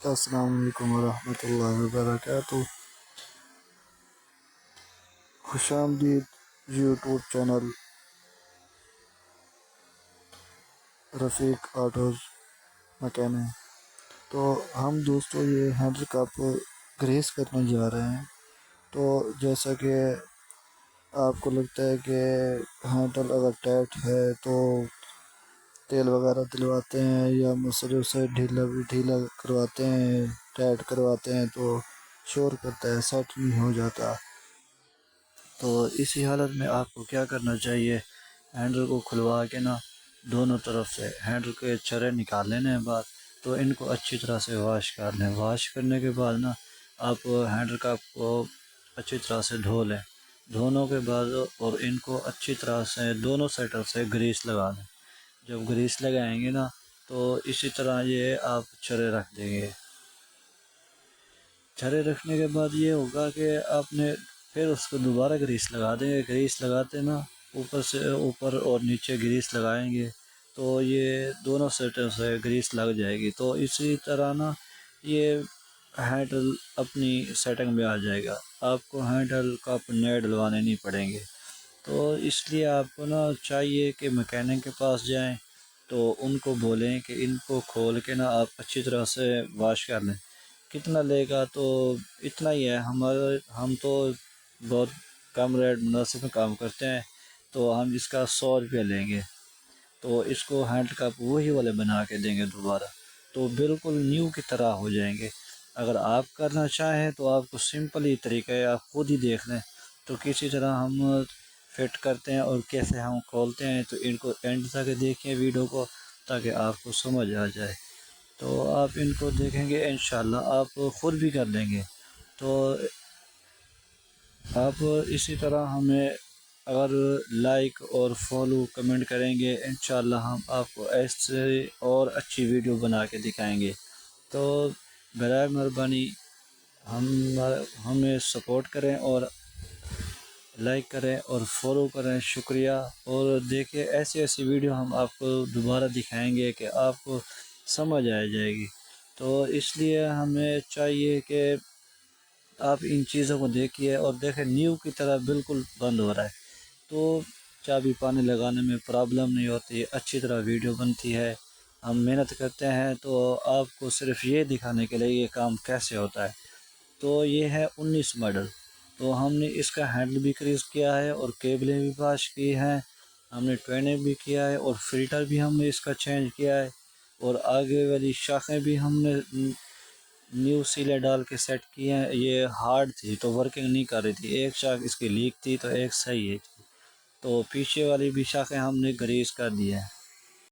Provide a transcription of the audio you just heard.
السلام علیکم ورحمۃ اللہ وبرکاتہ۔ خوش آمدید یوٹیوب چینل رفیق آٹوز مکینک۔ تو ہم دوستوں یہ ہینڈل کپ گریس کرنے جا رہے ہیں۔ تو جیسا کہ آپ کو لگتا ہے کہ ہینڈل اگر ٹائٹ ہے تو تیل وغیرہ دلواتے ہیں یا مسئلے سے ڈھیلا کرواتے ہیں، ٹائٹ کرواتے ہیں تو شور کرتا ہے، سیٹ نہیں ہو جاتا۔ تو اسی حالت میں آپ کو کیا کرنا چاہیے، ہینڈل کو کھلوا کے دونوں طرف سے ہینڈل کے چھرے نکال لینے ہیں بعد، تو ان کو اچھی طرح سے واش کر لیں۔ واش کرنے کے بعد آپ ہینڈل کپ کو اچھی طرح سے دھو لیں۔ دھونے کے بعد اور ان کو اچھی طرح سے دونوں سائڈ سے گریس لگا لیں۔ جب گریس لگائیں گے تو اسی طرح یہ آپ چھرے رکھ دیں گے۔ چھرے رکھنے کے بعد یہ ہوگا کہ آپ نے پھر اس کو دوبارہ گریس لگا دیں گے۔ گریس لگاتے اوپر سے اوپر اور نیچے گریس لگائیں گے تو یہ دونوں سائڈوں سے گریس لگ جائے گی۔ تو اسی طرح یہ ہینڈل اپنی سیٹنگ میں آ جائے گا، آپ کو ہینڈل کا نئے ڈلوانے نہیں پڑیں گے۔ تو اس لیے آپ کو چاہیے کہ میکینک کے پاس جائیں تو ان کو بولیں کہ ان کو کھول کے آپ اچھی طرح سے واش کر لیں۔ کتنا لے گا تو اتنا ہی ہے، ہم تو بہت کم ریٹ مناسب میں کام کرتے ہیں، تو ہم اس کا 100 روپیہ لیں گے۔ تو اس کو ہینڈل کپ وہی والے بنا کے دیں گے دوبارہ، تو بالکل نیو کی طرح ہو جائیں گے۔ اگر آپ کرنا چاہیں تو آپ کو سمپل ہی طریقہ ہے، آپ خود ہی دیکھ لیں تو کسی طرح ہم فٹ کرتے ہیں اور کیسے ہم کھولتے ہیں، تو ان کو اینڈ تک دیکھیں ویڈیو کو تاکہ آپ کو سمجھ آ جائے۔ تو آپ ان کو دیکھیں گے انشاءاللہ آپ خود بھی کر لیں گے۔ تو آپ اسی طرح ہمیں اگر لائک اور فالو کمنٹ کریں گے انشاءاللہ ہم آپ کو ایسے اور اچھی ویڈیو بنا کے دکھائیں گے۔ تو برائے مہربانی ہمیں سپورٹ کریں اور لائک کریں اور فالو کریں، شکریہ۔ اور دیکھیں ایسی ویڈیو ہم آپ کو دوبارہ دکھائیں گے کہ آپ کو سمجھ آ جائے گی۔ تو اس لیے ہمیں چاہیے کہ آپ ان چیزوں کو دیکھیے اور دیکھیں نیو کی طرح بالکل بند ہو رہا ہے، تو چابی پانی لگانے میں پرابلم نہیں ہوتی، اچھی طرح ویڈیو بنتی ہے۔ ہم محنت کرتے ہیں تو آپ کو صرف یہ دکھانے کے لیے یہ کام کیسے ہوتا ہے۔ تو یہ ہے 19 ماڈل، تو ہم نے اس کا ہینڈل بھی کریز کیا ہے اور کیبلیں بھی پاش کی ہیں، ہم نے ٹویننگ بھی کیا ہے اور فلٹر بھی ہم نے اس کا چینج کیا ہے، اور آگے والی شاخیں بھی ہم نے نیو سیلے ڈال کے سیٹ کی ہیں۔ یہ ہارڈ تھی تو ورکنگ نہیں کر رہی تھی، ایک شاخ اس کی لیک تھی تو ایک صحیح ہے، تو پیچھے والی بھی شاخیں ہم نے گریز کر دی ہیں۔